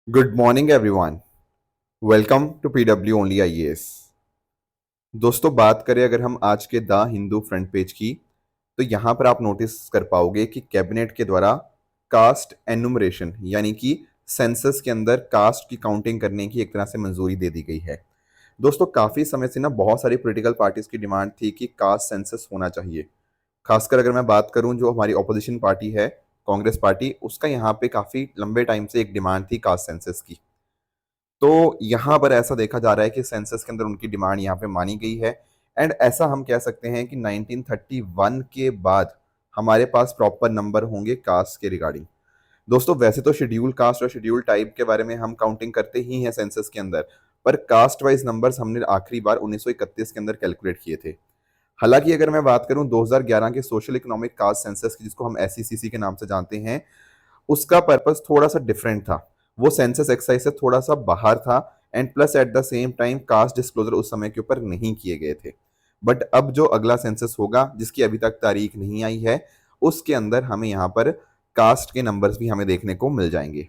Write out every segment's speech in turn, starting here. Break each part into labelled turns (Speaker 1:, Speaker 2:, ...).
Speaker 1: Good morning everyone. Welcome to PW only IAS. दोस्तों, बात करें अगर हम आज के द हिंदू फ्रंट पेज की, तो यहाँ पर आप नोटिस कर पाओगे कि कैबिनेट के द्वारा कास्ट एनुमरेशन यानी कि सेंसस के अंदर कास्ट की काउंटिंग करने की एक तरह से मंजूरी दे दी गई है। दोस्तों, काफी समय से ना बहुत सारी पॉलिटिकल पार्टीज की डिमांड थी कि कास्ट सेंसस होना चाहिए। खासकर अगर मैं बात करूं, जो हमारी ऑपोजिशन पार्टी है कांग्रेस पार्टी, उसका यहाँ पे काफी लंबे टाइम से एक डिमांड थी कास्ट सेंसस की। तो यहाँ पर ऐसा देखा जा रहा है कि सेंसस के अंदर उनकी डिमांड यहाँ पे मानी गई है। एंड ऐसा हम कह सकते हैं कि 1931 के बाद हमारे पास प्रॉपर नंबर होंगे कास्ट के रिगार्डिंग। दोस्तों, वैसे तो शेड्यूल कास्ट और शेड्यूल टाइप के बारे में हम काउंटिंग करते ही हैं सेंसस के अंदर, पर कास्ट वाइज नंबर्स हमने आखिरी बार 1931 के अंदर कैलकुलेट किए थे। हालांकि अगर मैं बात करूं 2011 के सोशल इकोनॉमिक कास्ट सेंसस की, जिसको हम एसईसीसी के नाम से जानते हैं, उसका पर्पस थोड़ा सा डिफरेंट था। वो सेंसस एक्सरसाइज से थोड़ा सा बाहर था। And plus at the same time caste disclosure उस समय के ऊपर नहीं किए गए थे। बट अब जो अगला सेंसस होगा, जिसकी अभी तक तारीख नहीं आई है, उसके अंदर हमें यहाँ पर कास्ट के नंबर्स भी हमें देखने को मिल जाएंगे।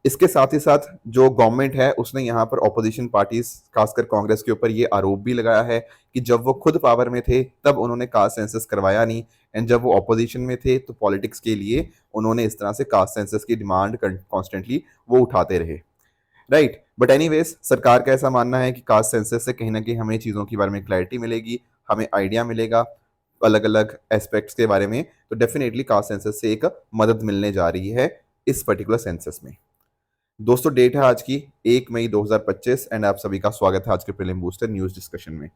Speaker 1: इसके साथ ही साथ जो गवर्नमेंट है उसने यहाँ पर ऑपोजिशन पार्टीज, खासकर कांग्रेस के ऊपर ये आरोप भी लगाया है कि जब वो खुद पावर में थे तब उन्होंने कास्ट सेंसस करवाया नहीं, एंड जब वो ऑपोजिशन में थे तो पॉलिटिक्स के लिए उन्होंने इस तरह से कास्ट सेंसस की डिमांड कॉन्स्टेंटली वो उठाते रहे। राइट, बट एनीवेज, सरकार का ऐसा मानना है कि कास्ट सेंसस से कहीं ना कहीं हमें चीज़ों के बारे में क्लैरिटी मिलेगी, हमें आइडिया मिलेगा अलग अलग एस्पेक्ट्स के बारे में। तो डेफिनेटली कास्ट सेंसस से एक मदद मिलने जा रही है इस पर्टिकुलर सेंसस में। दोस्तों, डेट है आज की 1 मई 2025 एंड आप सभी का स्वागत है आज के प्रीलिम बूस्टर न्यूज डिस्कशन में।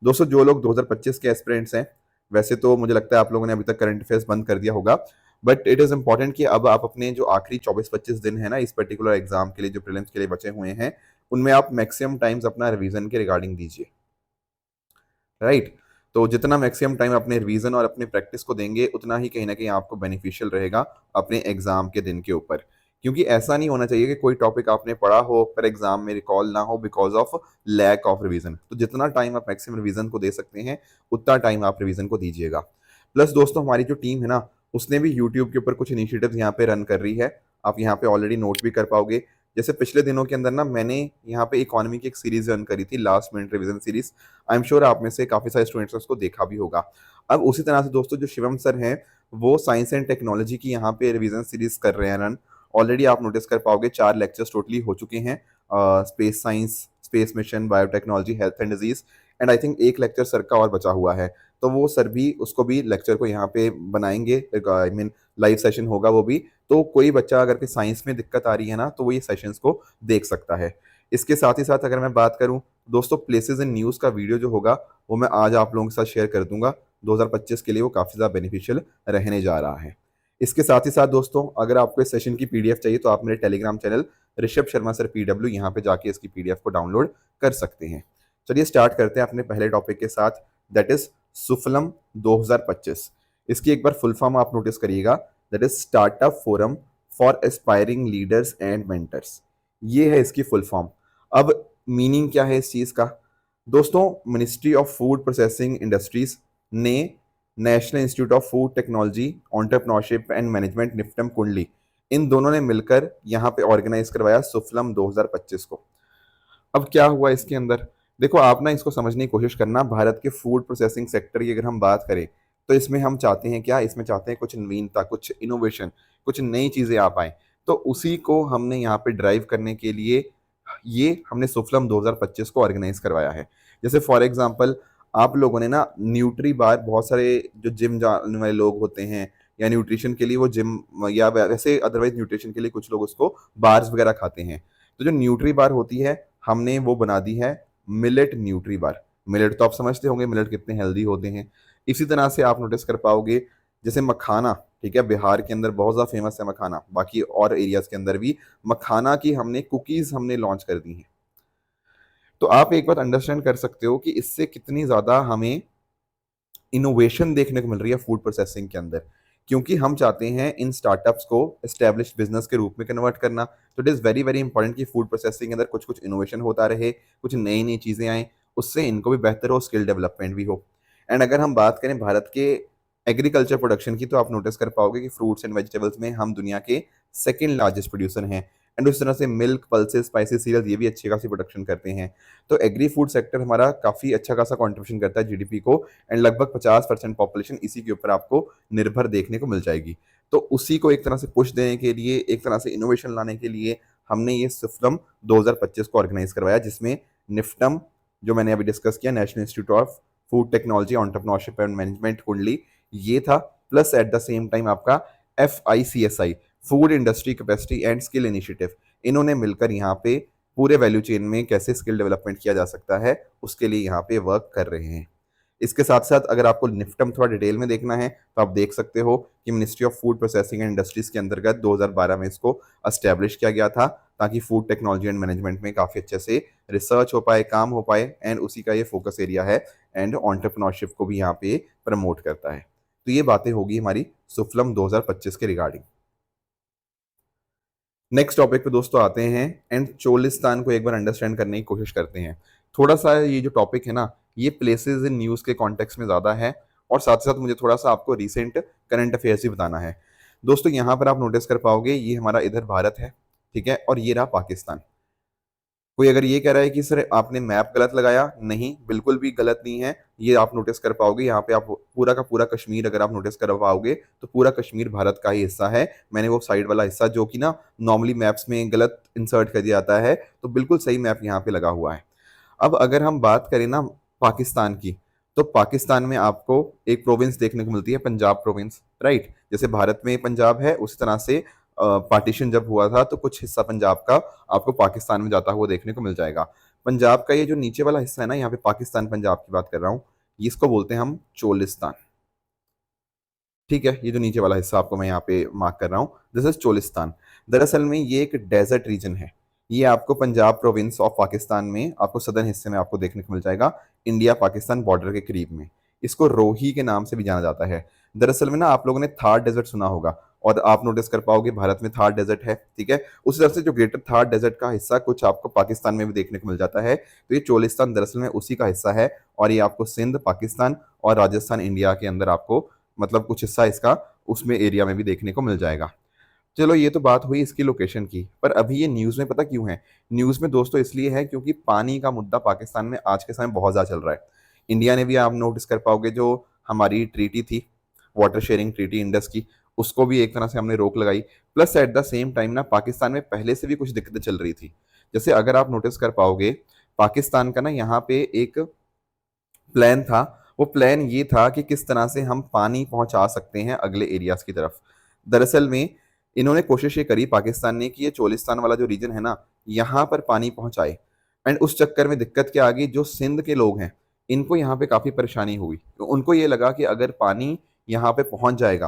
Speaker 1: दोस्तों, जो लोग 2025 के एस्पिरेंट्स हैं, वैसे तो मुझे लगता है आप लोगों ने अभी तक करंट अफेयर्स बंद कर दिया होगा, बट इट इज़ इंपॉर्टेंट कि अब आप अपने जो आखिरी 24-25 दिन है ना इस पर्टिकुलर एग्जाम के लिए, जो प्रीलिम्स के लिए बचे हुए हैं, उनमें आप मैक्सिमम टाइम्स अपना रिवीजन के रिगार्डिंग दीजिए। राइट, तो जितना मैक्सिमम टाइम अपने रिवीजन और अपने प्रैक्टिस को देंगे, उतना ही कहीं ना कहीं आपको बेनिफिशियल रहेगा अपने एग्जाम के दिन के ऊपर। क्योंकि ऐसा नहीं होना चाहिए कि कोई टॉपिक आपने पढ़ा हो पर एग्जाम में रिकॉल ना हो because of lack of revision. तो जितना टाइम आप मैक्सिमम रिवीजन को दे सकते हैं, उतना टाइम आप रिवीजन को दीजिएगा। प्लस दोस्तों, हमारी जो टीम है ना, उसने भी यूट्यूब के ऊपर कुछ इनिशिएटिव्स यहाँ पे रन कर रही है। आप यहाँ पे ऑलरेडी नोट भी कर पाओगे। जैसे पिछले दिनों के अंदर ना मैंने यहाँ पे इकोनॉमी की एक सीरीज रन करी थी, last minute revision series. I am sure आप में से काफी सारे स्टूडेंट्स ने उसको देखा भी होगा। अब उसी तरह से दोस्तों, जो शिवम सर हैं, वो साइंस एंड टेक्नोलॉजी की यहाँ पे रिवीजन सीरीज कर रहे हैं रन। ऑलरेडी आप नोटिस कर पाओगे 4 लेक्चर्स टोटली हो चुके हैं। Space science, space mission, biotechnology, health and disease, and I think एक लेक्चर सर का और बचा हुआ है। तो वो सर भी उसको भी लेक्चर को यहाँ पे बनाएंगे, आई मीन लाइव सेशन होगा वो भी। तो कोई बच्चा अगर के साइंस में दिक्कत आ रही है ना, तो वो ये सेशंस को देख सकता है। इसके साथ ही साथ अगर मैं बात करूं दोस्तों, प्लेसेस इन न्यूज़ का वीडियो जो होगा वो मैं आज आप लोगों के साथ शेयर कर दूंगा। 2025 के लिए वो काफ़ी ज़्यादा बेनिफिशियल रहने जा रहा है। इसके साथ ही साथ दोस्तों, अगर आपको इस सेशन की पीडीएफ चाहिए तो आप मेरे telegram channel Rishabh Sharma sir PW, यहाँ पे जाके इसकी पीडीएफ को डाउनलोड कर सकते हैं। चलिए स्टार्ट करते हैं अपने पहले टॉपिक के साथ, दैट इज सुफलम 2025। इसकी एक बार फुल फॉर्म आप नोटिस करिएगा, that is startup forum for aspiring leaders and mentors. ये है इसकी फुल फॉर्म। अब मीनिंग क्या है इस चीज़ का? दोस्तों, ministry of food processing industries ने national institute of food technology, entrepreneurship and management, NIFTEM Kundli, इन दोनों ने मिलकर यहाँ पे ऑर्गेनाइज करवाया सुफलम 2025 को। अब क्या हुआ इसके अंदर? देखो, आप ना इसको समझने की कोशिश करना। भारत के फूड प्रोसेसिंग सेक्टर की अगर हम बात करें, तो इसमें हम चाहते हैं क्या? इसमें चाहते हैं कुछ नवीनता, कुछ इनोवेशन, कुछ नई चीज़ें आ पाएँ। तो उसी को हमने यहाँ पे ड्राइव करने के लिए ये हमने सुफलम 2025 को ऑर्गेनाइज करवाया है। जैसे फॉर एग्जांपल, आप लोगों ने ना न्यूट्री बार, बहुत सारे जो जिम जाने वाले लोग होते हैं या न्यूट्रिशन के लिए वो जिम, या वैसे अदरवाइज न्यूट्रिशन के लिए कुछ लोग उसको बार्स वगैरह खाते हैं। तो जो न्यूट्री बार होती है, हमने वो बना दी है मिलेट न्यूट्री बार। मिलेट तो आप समझते होंगे मिलेट कितने हेल्दी होते हैं। इसी तरह से आप नोटिस कर पाओगे, जैसे मखाना, ठीक है, बिहार के अंदर बहुत ज़्यादा फेमस है मखाना, बाकी और एरियाज के अंदर भी मखाना की हमने कुकीज़ हमने लॉन्च कर दी हैं। तो आप एक बात अंडरस्टैंड कर सकते हो कि इससे कितनी ज़्यादा हमें इनोवेशन देखने को मिल रही है फूड प्रोसेसिंग के अंदर, क्योंकि हम चाहते हैं इन स्टार्टअप्स को एस्टेब्लिश्ड बिजनेस के रूप में कन्वर्ट करना। तो it is very very important कि फूड प्रोसेसिंग के अंदर कुछ कुछ इनोवेशन होता रहे, कुछ नई नई चीज़ें आएँ, उससे इनको भी बेहतर हो, स्किल डेवलपमेंट भी हो। एंड अगर हम बात करें भारत के एग्रीकल्चर प्रोडक्शन की, तो आप नोटिस कर पाओगे कि फ्रूट्स एंड वेजिटेबल्स में हम दुनिया के सेकेंड लार्जेस्ट प्रोड्यूसर हैं। एंड उस तरह से मिल्क, पल्सेस, स्पाइसेस, सीरियल ये भी अच्छी खासी प्रोडक्शन करते हैं। तो एग्री फूड सेक्टर हमारा काफ़ी अच्छा खासा कॉन्ट्रीब्यूशन करता है जीडीपी को, एंड लगभग 50% पॉपुलेशन इसी के ऊपर आपको निर्भर देखने को मिल जाएगी। तो उसी को एक तरह से पुश देने के लिए, एक तरह से इनोवेशन लाने के लिए हमने ये सिफलम 2025 को ऑर्गेनाइज करवाया, जिसमें निफ्टम, जो मैंने अभी डिस्कस किया, national institute of food technology entrepreneurship and management कुंडली, ये था, plus at the same time आपका FICSI, food industry capacity and skill initiative, इन्होंने मिलकर यहाँ पे पूरे वैल्यू चेन में कैसे स्किल डेवलपमेंट किया जा सकता है उसके लिए यहाँ पे वर्क कर रहे हैं। इसके साथ साथ अगर आपको निफ्टम थोड़ा डिटेल में देखना है तो आप देख सकते हो कि ministry of food processing and industries के अंतर्गत 2012 में इसको एस्टेब्लिश किया गया था, ताकि फूड टेक्नोलॉजी एंड मैनेजमेंट में काफ़ी अच्छे से रिसर्च हो पाए, काम हो पाए, एंड उसी का ये फोकस एरिया है, एंड एंटरप्रेन्योरशिप को भी यहाँ पे प्रमोट करता है। तो ये बातें होगी हमारी सुफलम 2025 के रिगार्डिंग। नेक्स्ट टॉपिक पे दोस्तों आते हैं एंड चोलिस्तान को एक बार अंडरस्टैंड करने की कोशिश करते हैं। थोड़ा सा ये जो टॉपिक है ना, ये प्लेसेस इन न्यूज़ के कॉन्टेक्स्ट में ज़्यादा है, और साथ साथ मुझे थोड़ा सा आपको रिसेंट करंट अफेयर्स भी बताना है। दोस्तों यहाँ पर आप नोटिस कर पाओगे, ये हमारा इधर भारत है, ठीक है, और ये रहा पाकिस्तान। कोई अगर ये कह रहा है कि सर आपने मैप गलत लगाया, नहीं, बिल्कुल भी गलत नहीं है। ये आप नोटिस कर पाओगे, यहाँ पे आप पूरा का पूरा कश्मीर अगर आप नोटिस कर पाओगे तो पूरा कश्मीर भारत का ही हिस्सा है। मैंने वो साइड वाला हिस्सा जो कि ना नॉर्मली मैप्स में गलत इंसर्ट कर दिया जाता है, तो बिल्कुल सही मैप यहाँ पे लगा हुआ है। अब अगर हम बात करें ना पाकिस्तान की, तो पाकिस्तान में आपको एक प्रोविंस देखने को मिलती है, पंजाब प्रोविंस, राइट। जैसे भारत में पंजाब है, उसी तरह से पार्टीशन जब हुआ था तो कुछ हिस्सा पंजाब का आपको पाकिस्तान में जाता हुआ देखने को मिल जाएगा। पंजाब का ये जो नीचे वाला हिस्सा है ना, यहाँ पे पाकिस्तान पंजाब की बात कर रहा हूँ, इसको बोलते हैं हम चोलिस्तान, ठीक है। ये जो नीचे वाला हिस्सा आपको मैं यहाँ पे मार्क कर रहा हूँ, दिस इज चोलिस्तान। दरअसल में ये एक डेजर्ट रीजन है। ये आपको पंजाब प्रोविंस ऑफ पाकिस्तान में आपको सदर्न हिस्से में आपको देखने को मिल जाएगा, इंडिया पाकिस्तान बॉर्डर के करीब में। इसको रोही के नाम से भी जाना जाता है। दरअसल में ना आप लोगों ने थार डेजर्ट सुना होगा, और आप नोटिस कर पाओगे भारत में थार डेजर्ट है, ठीक है। उसी तरह से जो ग्रेटर थार डेजर्ट का हिस्सा कुछ आपको पाकिस्तान में भी देखने को मिल जाता है। तो ये चोलिस्तान दरअसल में उसी का हिस्सा है, और ये आपको सिंध पाकिस्तान और राजस्थान इंडिया के अंदर आपको मतलब कुछ हिस्सा इसका उसमें एरिया में भी देखने को मिल जाएगा। चलो ये तो बात हुई इसकी लोकेशन की, पर अभी ये न्यूज़ में पता क्यों है? न्यूज़ में दोस्तों इसलिए है क्योंकि पानी का मुद्दा पाकिस्तान में आज के समय बहुत ज़्यादा चल रहा है। इंडिया ने भी आप नोटिस कर पाओगे जो हमारी ट्रीटी थी, वाटर शेयरिंग ट्रीटी इंडस की, उसको भी एक तरह से हमने रोक लगाई। Plus at the same time ना पाकिस्तान में पहले से भी कुछ दिक्कतें चल रही थी। जैसे अगर आप नोटिस कर पाओगे, पाकिस्तान का ना यहाँ पे एक प्लान था। वो प्लान ये था कि किस तरह से हम पानी पहुंचा सकते हैं अगले एरियाज की तरफ। दरअसल में इन्होंने कोशिश ये करी पाकिस्तान ने कि ये चोलिस्तान वाला जो रीजन है ना, यहाँ पर पानी पहुंचाए। एंड उस चक्कर में दिक्कत क्या आ गई, जो सिंध के लोग हैं इनको यहाँ पे काफ़ी परेशानी हुई। तो उनको ये लगा कि अगर पानी यहाँ पे पहुंच जाएगा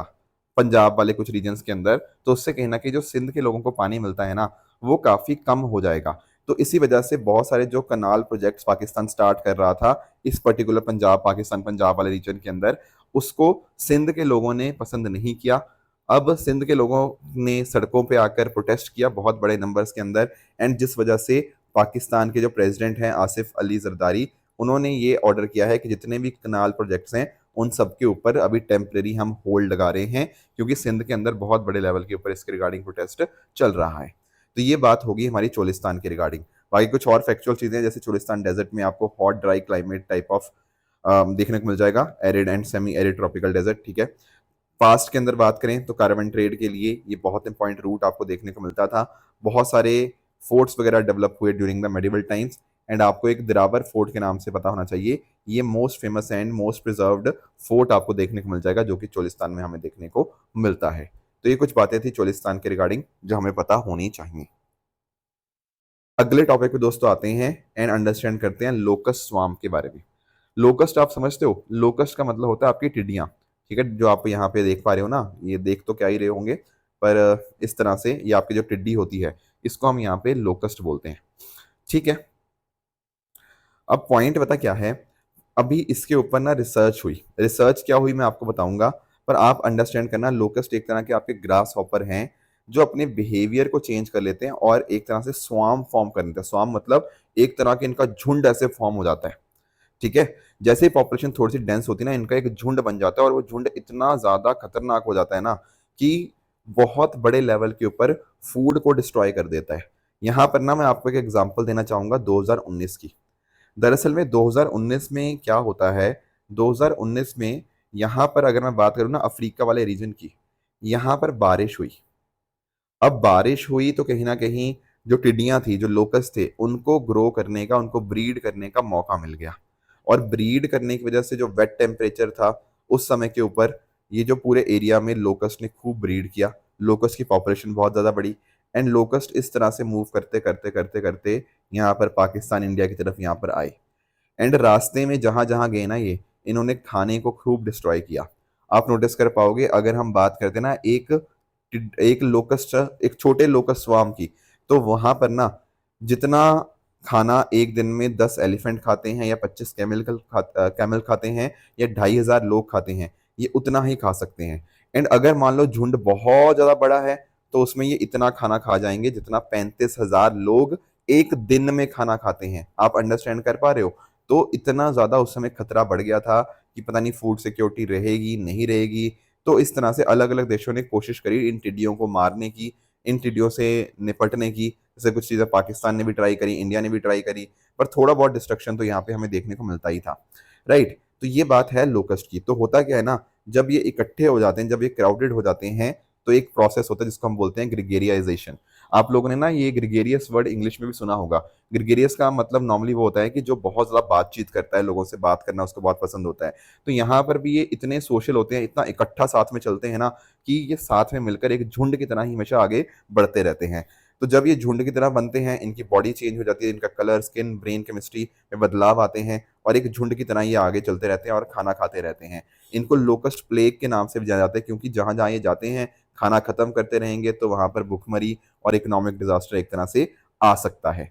Speaker 1: पंजाब वाले कुछ रीजन्स के अंदर, तो उससे कहीं ना कहीं जो सिंध के लोगों को पानी मिलता है ना, वो काफ़ी कम हो जाएगा। तो इसी वजह से बहुत सारे जो कनाल प्रोजेक्ट्स पाकिस्तान स्टार्ट कर रहा था इस पर्टिकुलर पंजाब पाकिस्तान पंजाब वाले रीजन के अंदर, उसको सिंध के लोगों ने पसंद नहीं किया। अब सिंध के लोगों ने सड़कों पे आकर प्रोटेस्ट किया बहुत बड़े नंबर्स के अंदर, एंड जिस वजह से पाकिस्तान के जो प्रेसिडेंट हैं आसिफ अली जरदारी, उन्होंने ये ऑर्डर किया है कि जितने भी कनाल प्रोजेक्ट्स हैं उन सब के ऊपर अभी टेम्परेरी हम होल्ड लगा रहे हैं, क्योंकि सिंध के अंदर बहुत बड़े लेवल के ऊपर इसके रिगार्डिंग प्रोटेस्ट चल रहा है। तो ये बात होगी हमारी चोलिस्तान के रिगार्डिंग। बाकी कुछ और फैक्चुअल चीज़ें, जैसे चोलिस्तान डेजर्ट में आपको hot dry climate type of देखने को मिल जाएगा, arid and semi arid tropical desert, ठीक है। पास्ट के अंदर बात करें तो कार्बन ट्रेड के लिए ये बहुत इंपॉर्टेंट रूट आपको देखने को मिलता था। बहुत सारे फोर्ट्स वगैरह डेवलप हुए during the medieval times, and आपको एक दिराबर फोर्ट के नाम से पता होना चाहिए। ये most famous and most preserved fort आपको देखने को मिल जाएगा, जो कि चोलिस्तान में हमें देखने को मिलता है। तो ये कुछ बातें थी चोलिस्तान के रिगार्डिंग जो हमें पता होनी चाहिए। अगले टॉपिक पे दोस्तों आते हैं एंड अंडरस्टैंड करते हैं लोकस्ट स्वाम के बारे में। लोकस्ट आप समझते हो, लोकस्ट का मतलब होता है आपकी टिड्डियां, ठीक है। जो आप यहाँ पे देख पा रहे हो ना, ये देख तो क्या ही रहे होंगे, पर इस तरह से ये आपकी जो टिड्डी होती है इसको हम यहाँ पे लोकस्ट बोलते हैं, ठीक है। अब पॉइंट पता क्या है, अभी इसके ऊपर ना रिसर्च हुई, रिसर्च क्या हुई मैं आपको बताऊंगा, पर आप अंडरस्टैंड करना, लोकस्ट एक तरह के आपके ग्रास हॉपर हैं जो अपने बिहेवियर को चेंज कर लेते हैं और एक तरह से स्वाम फॉर्म कर लेते हैं। स्वाम मतलब एक तरह के इनका झुंड ऐसे फॉर्म हो जाता है, ठीक है। जैसे ही पॉपुलेशन थोड़ी सी डेंस होती है ना, इनका एक झुंड बन जाता है, और वो झुंड इतना ज्यादा खतरनाक हो जाता है ना कि बहुत बड़े लेवल के ऊपर फूड को डिस्ट्रॉय कर देता है। यहाँ पर ना मैं आपको एक एग्जांपल देना चाहूँगा 2019 की। दरअसल में 2019 में क्या होता है, 2019 में यहाँ पर अगर मैं बात करूँ ना अफ्रीका वाले रीजन की, यहाँ पर बारिश हुई। अब बारिश हुई तो कहीं न कहीं जो टिड्डियाँ थी, जो लोकस्ट थे, उनको ग्रो करने का, उनको ब्रीड करने का मौका मिल गया। और ब्रीड करने की वजह से जो वेट टेम्परेचर था, उस समय के ऊपर ये जो पूरे एरिया में लोकस्ट ने खूब ब्रीड किया। लोकस्ट की पॉपुलेशन बहुत ज़्यादा बढ़ी एंड लोकस्ट इस तरह से मूव करते यहाँ पर पाकिस्तान, इंडिया की तरफ यहाँ पर आए। एंड रास्ते में जहां जहां गए ना ये, इन्होंने खाने को खूब डिस्ट्रॉय किया। आप नोटिस कर पाओगे अगर हम बात करते ना एक लोकस्ट, एक छोटे लोकस्ट स्वार्म की, तो वहां पर ना जितना खाना एक दिन में 10 एलिफेंट खाते हैं या 25 कैमल खाते हैं या 2,500 लोग खाते हैं, ये उतना ही खा सकते हैं। एंड अगर मान लो झुंड बहुत ज्यादा बड़ा है तो उसमें ये इतना खाना खा जाएंगे जितना 35,000 लोग एक दिन में खाना खाते हैं। आप अंडरस्टैंड कर पा रहे हो? तो इतना ज़्यादा उस समय खतरा बढ़ गया था कि पता नहीं फूड सिक्योरिटी रहेगी, नहीं रहेगी। तो इस तरह से अलग-अलग देशों ने कोशिश करी इन टिड्डियों को मारने की, इन टिड्डियों से निपटने की। जैसे कुछ चीज़ें पाकिस्तान ने भी ट्राई करी, इंडिया ने भी ट्राई करी, पर थोड़ा बहुत डिस्ट्रक्शन तो यहाँ पे हमें देखने को मिलता ही था, राइट? तो ये बात है लोकस्ट की। तो होता क्या है ना, जब ये इकट्ठे हो जाते हैं, जब ये क्राउडेड हो जाते हैं, तो एक प्रोसेस होता है जिसको हम बोलते हैं ग्रेगेरियाइजेशन। आप लोगों ने ना ये ग्रेगेरियस वर्ड इंग्लिश में भी सुना होगा। ग्रेगेरियस का मतलब नॉर्मली वो होता है कि जो बहुत ज़्यादा बातचीत करता है, लोगों से बात करना उसको बहुत पसंद होता है। तो यहाँ पर भी ये इतने सोशल होते हैं, इतना इकट्ठा साथ में चलते हैं ना कि ये साथ में मिलकर एक झुंड की तरह ही हमेशा आगे बढ़ते रहते हैं। तो जब ये झुंड की तरह बनते हैं, इनकी बॉडी चेंज हो जाती है, इनका कलर, स्किन, ब्रेन केमिस्ट्री में बदलाव आते हैं और एक झुंड की तरह ये आगे चलते रहते हैं और खाना खाते रहते हैं। इनको लोकस्ट प्लेग के नाम से भी जाना जाता है क्योंकि जहाँ जहाँ ये जाते हैं, खाना खत्म करते रहेंगे तो वहां पर भुखमरी और इकोनॉमिक डिजास्टर एक तरह से आ सकता है।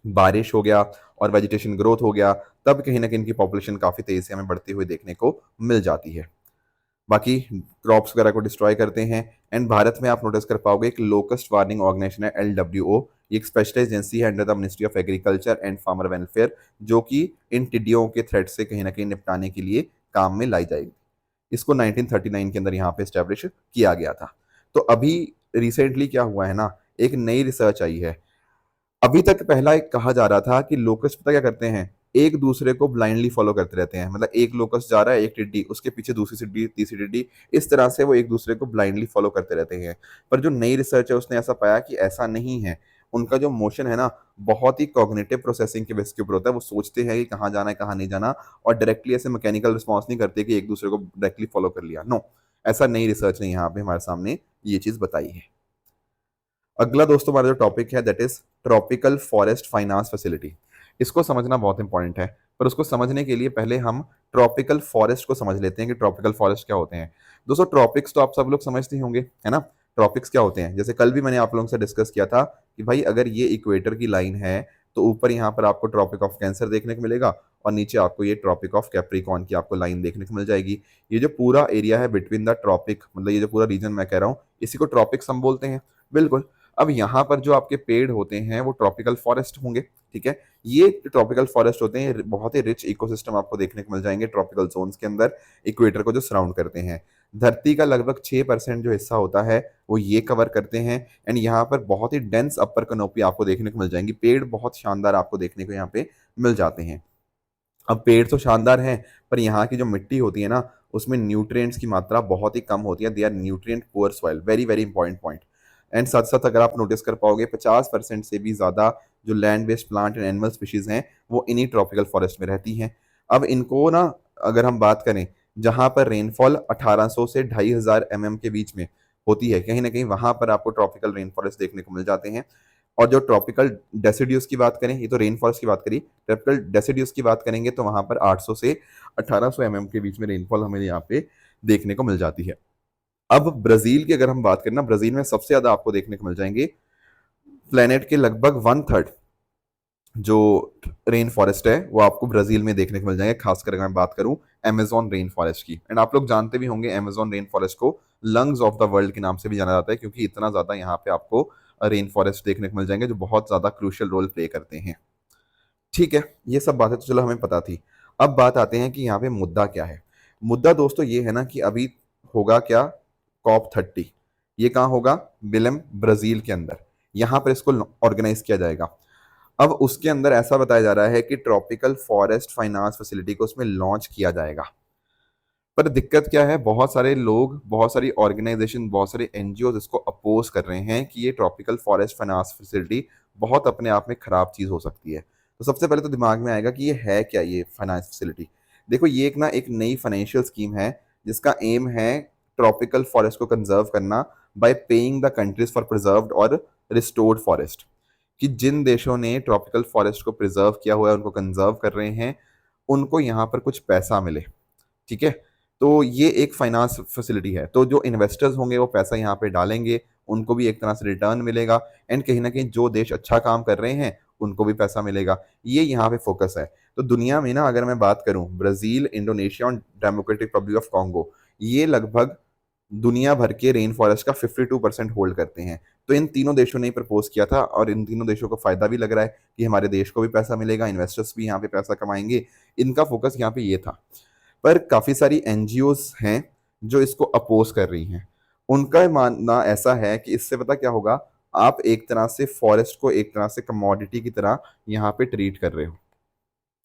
Speaker 1: बारिश हो गया और वेजिटेशन ग्रोथ हो गया, तब कहीं ना कहीं इनकी पॉपुलेशन काफी तेजी से हमें बढ़ती हुई देखने को मिल जाती है। बाकी क्रॉप्स वगैरह को डिस्ट्रॉय करते हैं। एंड भारत में आप नोटिस कर पाओगे एक लोकस्ट वार्निंग ऑर्गेनाइजेशन है LWO। ये एक स्पेशलाइज एजेंसी है under the ministry of agriculture and farmer welfare, जो कि इन टिड्डियों के थ्रेट से कहीं ना कहीं निपटाने के लिए काम में लाई जाएगी। इसको 1939 के अंदर यहाँ पे स्टैब्लिश किया गया था। तो अभी रिसेंटली क्या हुआ है ना, एक नई रिसर्च आई है। अभी तक पहला एक कहा जा रहा था कि लोकस्ट पता क्या करते हैं, एक दूसरे को ब्लाइंडली फॉलो करते रहते हैं। मतलब एक लोकस्ट जा रहा है, एक टिड्डी उसके पीछे, दूसरी टिड्डी, तीसरी टिड्डी, इस तरह से वो एक दूसरे को ब्लाइंडली फॉलो करते रहते हैं। पर जो नई रिसर्च है उसने ऐसा पाया कि ऐसा नहीं है। उनका जो मोशन है ना, बहुत ही कॉग्निटिव प्रोसेसिंग के बेस के ऊपर होता है। वो सोचते हैं कि कहाँ जाना है, कहाँ नहीं जाना, और डायरेक्टली ऐसे मैकेनिकल रिस्पॉन्स नहीं करते कि एक दूसरे को डायरेक्टली फॉलो कर लिया। नो, ऐसा नई रिसर्च ने यहाँ पे हमारे सामने ये चीज बताई है। अगला दोस्तों हमारा जो टॉपिक है that is tropical forest finance facility. इसको समझना बहुत इंपॉर्टेंट है, पर उसको समझने के लिए पहले हम ट्रॉपिकल फॉरेस्ट को समझ लेते हैं कि ट्रॉपिकल फॉरेस्ट क्या होते हैं। दोस्तों ट्रॉपिक्स तो आप सब लोग समझते ही होंगे, है ना? ट्रॉपिक्स क्या होते हैं, जैसे कल भी मैंने आप लोगों से डिस्कस किया था कि भाई अगर ये इक्वेटर की लाइन है तो ऊपर यहाँ पर आपको ट्रॉपिक ऑफ कैंसर देखने को मिलेगा और नीचे आपको ये ट्रॉपिक ऑफ कैप्रिकॉर्न की आपको लाइन देखने को मिल जाएगी। ये जो पूरा एरिया है बिटवीन द ट्रॉपिक, मतलब ये जो पूरा रीजन मैं कह रहा हूँ, इसी को ट्रॉपिक्स हम बोलते हैं। बिल्कुल। अब यहाँ पर जो आपके पेड़ होते हैं वो ट्रॉपिकल फॉरेस्ट होंगे, ठीक है? ये ट्रॉपिकल फॉरेस्ट होते हैं, बहुत ही रिच इकोसिस्टम आपको देखने को मिल जाएंगे ट्रॉपिकल जोन्स के अंदर, इक्वेटर को जो सराउंड करते हैं। धरती का लगभग 6% जो हिस्सा होता है वो ये कवर करते हैं। एंड यहाँ पर बहुत ही डेंस अपर कनोपी आपको देखने को मिल जाएंगी। पेड़ बहुत शानदार आपको देखने को यहाँ पे मिल जाते हैं। अब पेड़ तो शानदार हैं, पर यहाँ की जो मिट्टी होती है ना, उसमें न्यूट्रिएंट्स की मात्रा बहुत ही कम होती है। They are nutrient poor soil, very very important point. And साथ साथ अगर आप नोटिस कर पाओगे 50% से भी ज़्यादा जो land based plant and animal species हैं वो इन्हीं ट्रॉपिकल फॉरेस्ट में रहती हैं। अब इनको ना, अगर हम बात करें जहाँ पर रेनफॉल 1800 से 2500 mm के बीच में होती है, कहीं ना कहीं वहां पर आपको ट्रॉपिकल रेन फॉरेस्ट देखने को मिल जाते हैं। और जो ट्रॉपिकल डेसिडियस की बात करें, ये तो रेन फॉरेस्ट की बात करी, ट्रॉपिकल डेसिडियस की बात करेंगे तो वहां पर 800 से 1800 mm के बीच में रेनफॉल हमें यहाँ पे देखने को मिल जाती है। अब ब्राजील की अगर हम बात करें ना, ब्राजील में सबसे ज्यादा आपको देखने को मिल जाएंगे, प्लेनेट के लगभग 1/3 जो रेन फॉरेस्ट है वो आपको ब्राजील में देखने को मिल जाएंगे। खासकर अगर मैं बात करूं अमेजोन रेन फॉरेस्ट की। एंड आप लोग जानते भी होंगे अमेजोन रेन फॉरेस्ट को लंग्स ऑफ द वर्ल्ड के नाम से भी जाना जाता है, क्योंकि इतना ज्यादा यहाँ पे आपको रेन फॉरेस्ट देखने को मिल जाएंगे जो बहुत ज्यादा क्रूशियल रोल प्ले करते हैं। ठीक है, ये सब बातें तो चलो हमें पता थी। अब बात आते हैं कि यहाँ पे मुद्दा क्या है। मुद्दा दोस्तों ये है ना कि अभी होगा क्या, COP 30। ये कहाँ होगा? बिलेम, ब्राजील के अंदर। यहाँ पर इसको ऑर्गेनाइज किया जाएगा। अब उसके अंदर ऐसा बताया जा रहा है कि ट्रॉपिकल फॉरेस्ट फाइनेंस फैसिलिटी को उसमें लॉन्च किया जाएगा। पर दिक्कत क्या है, बहुत सारे लोग, बहुत सारी ऑर्गेनाइजेशन, बहुत सारे एनजीओ इसको अपोज कर रहे हैं कि ये ट्रॉपिकल फॉरेस्ट फाइनेंस फैसिलिटी बहुत अपने आप में खराब चीज हो सकती है। तो सबसे पहले तो दिमाग में आएगा कि ये है क्या, ये फाइनेंस फैसिलिटी। देखो, ये एक नई फाइनेंशियल स्कीम है जिसका एम है ट्रॉपिकल फॉरेस्ट को कंजर्व करना bye paying the countries for preserved और रिस्टोर्ड फॉरेस्ट। कि जिन देशों ने ट्रॉपिकल फॉरेस्ट को प्रिजर्व किया हुआ है, उनको कंजर्व कर रहे हैं, उनको यहाँ पर कुछ पैसा मिले। ठीक है, तो ये एक फाइनेंस फैसिलिटी है। तो जो इन्वेस्टर्स होंगे वो पैसा यहाँ पे डालेंगे, उनको भी एक तरह से रिटर्न मिलेगा, एंड कहीं ना कहीं जो देश अच्छा काम कर रहे हैं उनको भी पैसा मिलेगा। ये यहाँ पे फोकस है। तो दुनिया में ना, अगर मैं बात करूं, ब्राजील, इंडोनेशिया और डेमोक्रेटिक रिपब्लिक ऑफ कॉन्गो, ये लगभग दुनिया भर के रेन फॉरेस्ट का 52% होल्ड करते हैं। तो इन तीनों देशों ने प्रपोज किया था, और इन तीनों देशों को फायदा भी लग रहा है कि हमारे देश को भी पैसा मिलेगा, इन्वेस्टर्स भी यहाँ पे पैसा कमाएंगे। इनका फोकस यहाँ पे ये था। पर काफ़ी सारी एनजीओज हैं जो इसको अपोज कर रही हैं। उनका मानना ऐसा है कि इससे पता क्या होगा, आप एक तरह से फॉरेस्ट को एक तरह से कमोडिटी की तरह यहाँ पे ट्रीट कर रहे हो।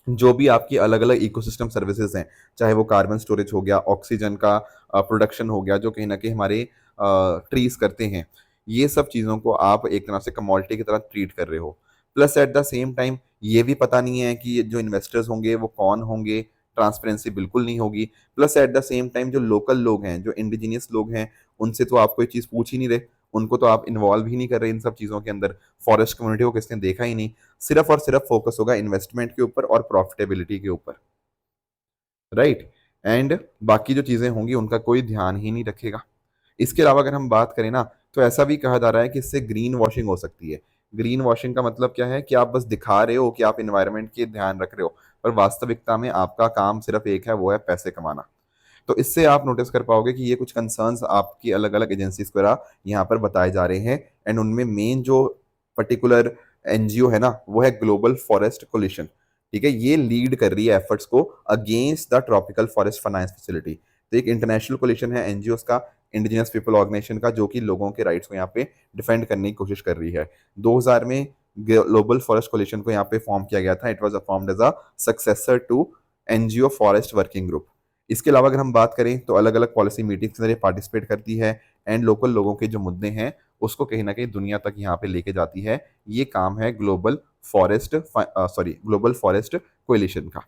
Speaker 1: जो भी आपकी अलग अलग इकोसिस्टम सर्विसेज हैं, चाहे वो कार्बन स्टोरेज हो गया, ऑक्सीजन का प्रोडक्शन हो गया, जो कहीं ना कहीं हमारे ट्रीज करते हैं, ये सब चीज़ों को आप एक तरह से कमोडिटी की तरह ट्रीट कर रहे हो। Plus at the same time ये भी पता नहीं है कि ये जो इन्वेस्टर्स होंगे वो कौन होंगे, ट्रांसपेरेंसी बिल्कुल नहीं होगी। Plus at the same time जो लोकल लोग हैं, जो इंडिजिनियस लोग हैं, उनसे तो आप कोई चीज़ पूछ ही नहीं रहे, उनको तो आप इन्वॉल्व ही नहीं कर रहे इन सब चीज़ों के अंदर। फॉरेस्ट कम्युनिटी को किसने देखा ही नहीं। सिर्फ और सिर्फ फोकस होगा इन्वेस्टमेंट के ऊपर और प्रॉफिटेबिलिटी के ऊपर, राइट। एंड बाकी जो चीज़ें होंगी उनका कोई ध्यान ही नहीं रखेगा। इसके अलावा अगर हम बात करें ना, तो ऐसा भी कहा जा रहा है कि इससे ग्रीन वॉशिंग हो सकती है। ग्रीन वॉशिंग का मतलब क्या है कि आप बस दिखा रहे हो कि आप इन्वायरमेंट के ध्यान रख रहे हो, पर वास्तविकता में आपका काम सिर्फ एक है, वो है पैसे कमाना। तो इससे आप नोटिस कर पाओगे कि ये कुछ कंसर्न्स आपकी अलग अलग एजेंसीज द्वारा यहाँ पर बताए जा रहे हैं। एंड उनमें मेन जो पर्टिकुलर एनजीओ है ना, वो है ग्लोबल फॉरेस्ट कोलिशन। ठीक है, ये लीड कर रही है एफर्ट्स को against the tropical forest finance facility. तो एक इंटरनेशनल कोलिशन है एनजीओ का, इंडिजिनस पीपल ऑर्गेनाइजेशन का, जो कि लोगों के राइट्स को यहाँ पे डिफेंड करने की कोशिश कर रही है। 2000 में ग्लोबल फॉरेस्ट कोलिशन को यहाँ पे फॉर्म किया गया था। It was formed as a successor to NGO forest working group. इसके अलावा अगर हम बात करें तो अलग अलग पॉलिसी मीटिंग्स में पार्टिसिपेट करती है, एंड लोकल लोगों के जो मुद्दे हैं उसको कहीं ना कहीं दुनिया तक यहाँ पे लेके जाती है। ये काम है ग्लोबल फॉरेस्ट कोएलिशन का।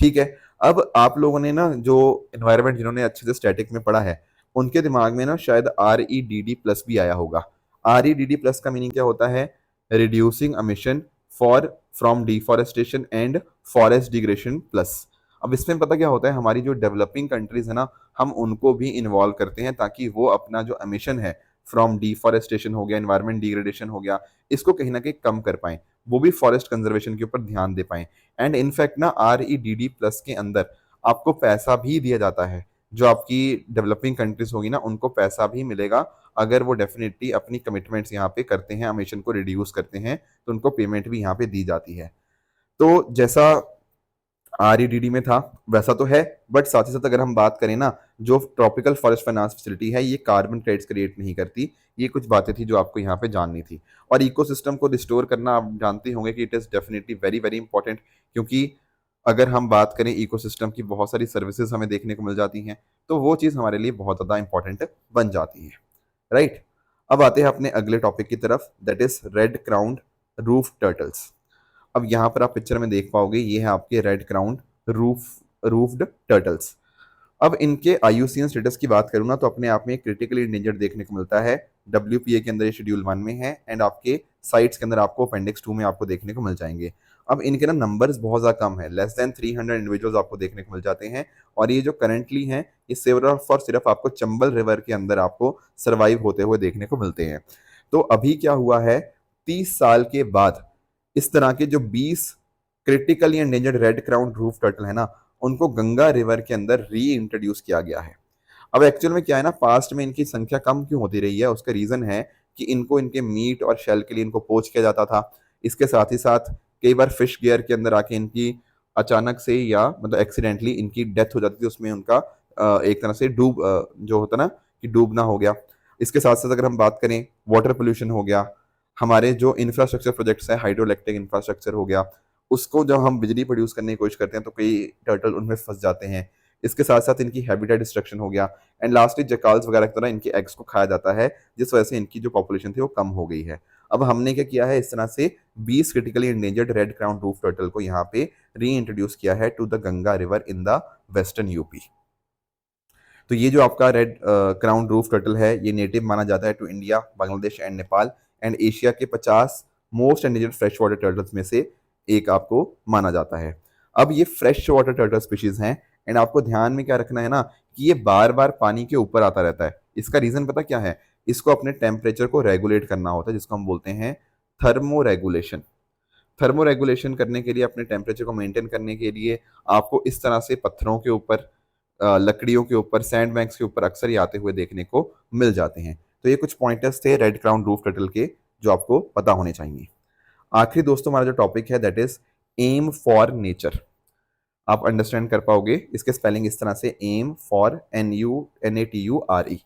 Speaker 1: ठीक है, अब आप लोगों ने ना जो एनवायरनमेंट, जिन्होंने अच्छे से स्टैटिक में पढ़ा है, उनके दिमाग में ना शायद REDD+ भी आया होगा। REDD+ का मीनिंग क्या होता है? Reducing emission for from deforestation and forest degradation plus. अब इसमें पता क्या होता है, हमारी जो डेवलपिंग कंट्रीज है ना, हम उनको भी इन्वॉल्व करते हैं ताकि वो अपना जो एमिशन है फ्रॉम डिफॉरेस्टेशन हो गया, एनवायरमेंट डिग्रेडेशन हो गया, इसको कहीं ना कहीं कम कर पाएं, वो भी फॉरेस्ट कंजर्वेशन के ऊपर ध्यान दे पाएं। एंड इनफैक्ट ना REDD+ के अंदर आपको पैसा भी दिया जाता है। जो आपकी डेवलपिंग कंट्रीज होगी ना, उनको पैसा भी मिलेगा अगर वो डेफिनेटली अपनी कमिटमेंट्स यहाँ पे करते हैं, एमिशन को रिड्यूस करते हैं, तो उनको पेमेंट भी यहाँ पे दी जाती है। तो जैसा REDD में था वैसा तो है, बट साथ ही साथ अगर हम बात करें ना, जो ट्रॉपिकल फॉरेस्ट फाइनेंस फैसिलिटी है, ये कार्बन क्रेडिट्स क्रिएट नहीं करती। ये कुछ बातें थी जो आपको यहाँ पे जाननी थी। और इकोसिस्टम को रिस्टोर करना आप जानते होंगे कि it is definitely very very important, क्योंकि अगर हम बात करें इकोसिस्टम की, बहुत सारी सर्विसेज हमें देखने को मिल जाती हैं, तो वो चीज़ हमारे लिए बहुत ज़्यादा इंपॉर्टेंट बन जाती है, राइट। अब आते हैं अपने अगले टॉपिक की तरफ, that is red crowned roof turtles. अब यहाँ पर आप पिक्चर में देख पाओगे, ये है आपके रेड क्राउंड रूफ्ड टर्टल्स। अब इनके IUCN स्टेटस की बात करूँ ना, तो अपने आप में क्रिटिकली इंडेंजर्ड देखने को मिलता है। WPA के अंदर ये शेड्यूल 1 में है, एंड आपके साइट्स के अंदर आपको अपेंडिक्स 2 में आपको देखने को मिल जाएंगे। अब इनके ना नंबर्स बहुत ज़्यादा कम है, लेस देन 300 इंडिविजुअल्स आपको देखने को मिल जाते हैं। और ये जो करंटली हैं, ये सिर्फ और सिर्फ आपको चंबल रिवर के अंदर आपको सर्वाइव होते हुए देखने को मिलते हैं। तो अभी क्या हुआ है, 30 साल के बाद इस तरह के जो 20 critically endangered red crown roof turtle है ना, उनको गंगा रिवर के अंदर री इंट्रोड्यूस किया गया है। अब एक्चुअल में क्या है ना, पास्ट में इनकी संख्या कम क्यों होती रही है, उसका रीजन है कि इनको इनके मीट और शेल के लिए इनको पोच किया जाता था। इसके साथ ही साथ कई बार फिश गियर के अंदर आके इनकी अचानक से या मतलब एक्सीडेंटली इनकी डेथ हो जाती थी, उसमें उनका एक तरह से जो होता ना कि डूबना हो गया। इसके साथ साथ अगर हम बात करें वाटर पोल्यूशन हो गया, हमारे जो इंफ्रास्ट्रक्चर प्रोजेक्ट्स हैं, हाइड्रो इलेक्ट्रिक इंफ्रास्ट्रक्चर हो गया, उसको जब हम बिजली प्रोड्यूस करने की कोशिश करते हैं तो कई टर्टल उनमें फंस जाते हैं। इसके साथ साथ इनकी हैबिटेट डिस्ट्रक्शन हो गया, एंड लास्टली जकाल्स वगैरह की तरह इनके एग्स को खाया जाता है, जिस वजह से इनकी जो पॉपुलेशन थी वो कम हो गई है। अब हमने क्या किया है, इस तरह से 20 critically endangered red crown roof turtle को यहाँ पे री इंट्रोड्यूस किया है to the Ganga river in the western UP. तो ये जो आपका रेड क्राउन रूफ टर्टल है, ये नेटिव माना जाता है to India, Bangladesh and Nepal, and Asia के 50 most endangered fresh water turtles में से एक आपको माना जाता है। अब ये फ्रेश वाटर टर्टल स्पीशीज हैं, एंड आपको ध्यान में क्या रखना है ना, कि ये बार बार पानी के ऊपर आता रहता है। इसका रीजन पता क्या है, इसको अपने टेम्परेचर को रेगुलेट करना होता है, जिसको हम बोलते हैं थर्मो रेगुलेशन। थर्मो रेगुलेशन करने के लिए, अपने टेम्परेचर को मेंटेन करने के लिए आपको इस तरह से पत्थरों के ऊपर, लकड़ियों के ऊपर, सैंड बैंक्स के ऊपर अक्सर ही आते हुए देखने को मिल जाते हैं। तो ये कुछ पॉइंटर्स थे रेड क्राउन रूफ टर्टल के, जो आपको पता होने चाहिए। आखिरी दोस्तों हमारा जो टॉपिक है that is aim for nature. आप अंडरस्टैंड कर पाओगे, इसके स्पेलिंग इस तरह से, एम फॉर NUNATURE।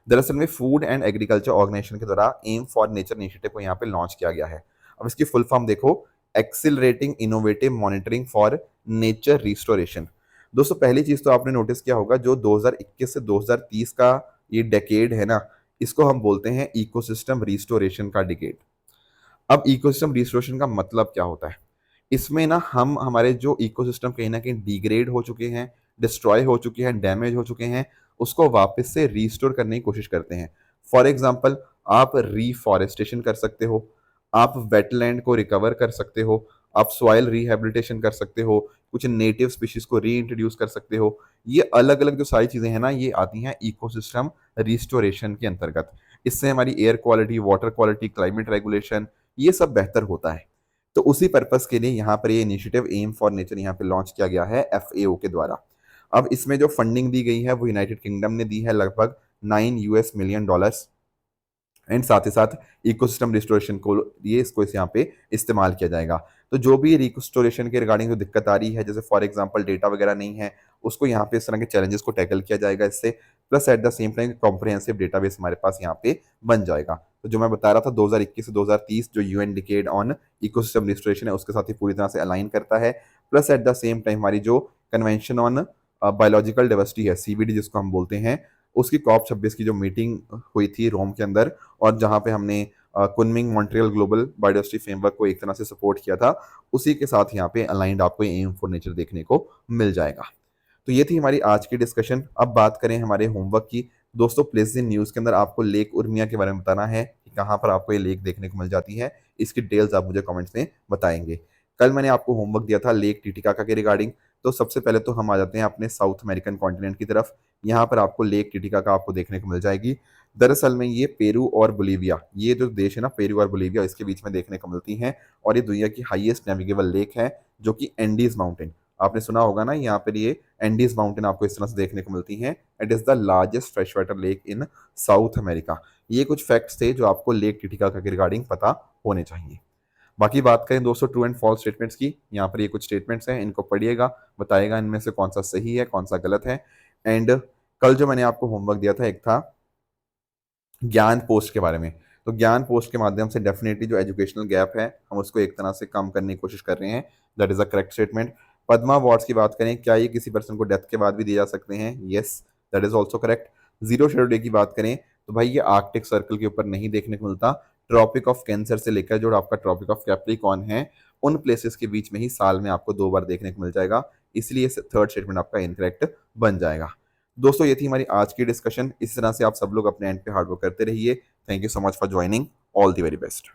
Speaker 1: दरअसल में फूड एंड एग्रीकल्चर ऑर्गेनाइजेशन के द्वारा एम फॉर नेचर इनिशिएटिव को यहाँ पे लॉन्च किया गया है। अब इसकी फुल फॉर्म देखो, accelerating innovative monitoring for nature restoration. दोस्तों पहली चीज तो आपने नोटिस किया होगा, जो 2021 से 2030 का ये डेकेड है ना, इसको हम बोलते हैं इकोसिस्टम रिस्टोरेशन का डिकेड। अब इकोसिस्टम रिस्टोरेशन का मतलब क्या होता है, इसमें ना हम हमारे जो इकोसिस्टम कहीं ना कहीं डिग्रेड हो चुके हैं, डिस्ट्रॉय हो चुके हैं, डैमेज हो चुके हैं, उसको वापस से रिस्टोर करने की कोशिश करते हैं। फॉर एग्जाम्पल, आप रीफॉरेस्टेशन कर सकते हो, आप वेटलैंड को रिकवर कर सकते हो, आप सॉइल रिहेबिलिटेशन कर सकते हो, कुछ नेटिव स्पीशीज को री इंट्रोड्यूस कर सकते हो। ये अलग अलग जो सारी चीज़ें हैं ना, ये आती हैं इकोसिस्टम रिस्टोरेशन के अंतर्गत। इससे हमारी air quality, water quality, climate regulation, ये सब बेहतर होता है। तो उसी पर्पस के लिए यहाँ पर ये इनिशिएटिव एम फॉर नेचर यहाँ पे लॉन्च किया गया है FAO के द्वारा। अब इसमें जो फंडिंग दी गई है वो यूनाइटेड किंगडम ने दी है, लगभग $9 मिलियन, एंड साथ ही साथ इकोसिस्टम रिस्टोरेशन को ये इसको इस यहाँ पे इस्तेमाल किया जाएगा। तो जो भी रिस्टोरेशन के रिगार्डिंग जो दिक्कत आ रही है, जैसे फॉर एग्जांपल डेटा वगैरह नहीं है, उसको यहाँ पे इस तरह के चैलेंजेस को टैकल किया जाएगा इससे, plus at the same time comprehensive database हमारे पास यहाँ पे बन जाएगा। तो जो मैं बता रहा था 2021 से 2030 जो UN decade on ecosystem restoration है, उसके साथ ही पूरी तरह से अलाइन करता है। Plus at the same time हमारी जो कन्वेंशन ऑन बायोलॉजिकल डाइवर्सिटी है, CBD जिसको हम बोलते हैं, उसकी COP26 की जो मीटिंग हुई थी रोम के अंदर, और जहाँ पे हमने Kunming Montreal global biodiversity framework को एक तरह से सपोर्ट किया था, उसी के साथ यहाँ पे अलाइंड आपको एम फॉर नेचर देखने को मिल जाएगा। तो ये थी हमारी आज की डिस्कशन। अब बात करें हमारे होमवर्क की। दोस्तों प्लेजेंट न्यूज़ के अंदर आपको लेक उर्मिया के बारे में बताना है कि कहाँ पर आपको ये लेक देखने को मिल जाती है। इसकी डिटेल्स आप मुझे कमेंट्स में बताएंगे। कल मैंने आपको होमवर्क दिया था लेक टिटिकाका के रिगार्डिंग। तो सबसे पहले तो हम आ जाते हैं अपने साउथ अमेरिकन कॉन्टिनेंट की तरफ। यहाँ पर आपको लेक टिटिकाका आपको देखने को मिल जाएगी। दरअसल में ये पेरू और बोलीविया, ये जो देश है ना, पेरू और बोलीविया, इसके बीच में देखने को मिलती हैं, और ये दुनिया की हाईएस्ट नेविगेबल लेक है, जो कि एंडीज माउंटेन, आपने सुना होगा ना, यहाँ पर ये एंडीज माउंटेन आपको इस तरह से देखने को मिलती हैं। It is the largest fresh water lake in south America. ये कुछ फैक्ट्स थे जो आपको लेक टिटिकाका के रिगार्डिंग पता होने चाहिए। बाकी बात करें दोस्तों ट्रू एंड फॉल्स स्टेटमेंट्स की, यहाँ पर ये कुछ स्टेटमेंट्स हैं, इनको पढ़िएगा, बताइएगा इनमें से कौन सा सही है कौन सा गलत है। एंड कल जो मैंने आपको होमवर्क दिया था, एक था ज्ञान पोस्ट के बारे में। तो ज्ञान पोस्ट के माध्यम से डेफिनेटली जो एजुकेशनल गैप है, हम उसको एक तरह से कम करने की कोशिश कर रहे हैं। That is a correct statement. Padma awards की बात करें, क्या ये किसी पर्सन को डेथ के बाद भी दिए जा सकते हैं? Yes, that is also correct. Zero shadow day की बात करें तो भाई ये आर्कटिक सर्कल के ऊपर नहीं देखने को मिलता। ट्रॉपिक ऑफ कैंसर से लेकर जो आपका ट्रॉपिक ऑफ कैप्रिकॉर्न है, उन प्लेसेस के बीच में ही साल में आपको 2 बार देखने को मिल जाएगा, इसलिए थर्ड स्टेटमेंट आपका इनकरेक्ट बन जाएगा। दोस्तों ये थी हमारी आज की डिस्कशन। इस तरह से आप सब लोग अपने एंड पे हार्डवर्क करते रहिए। Thank you so much for joining. All the very best.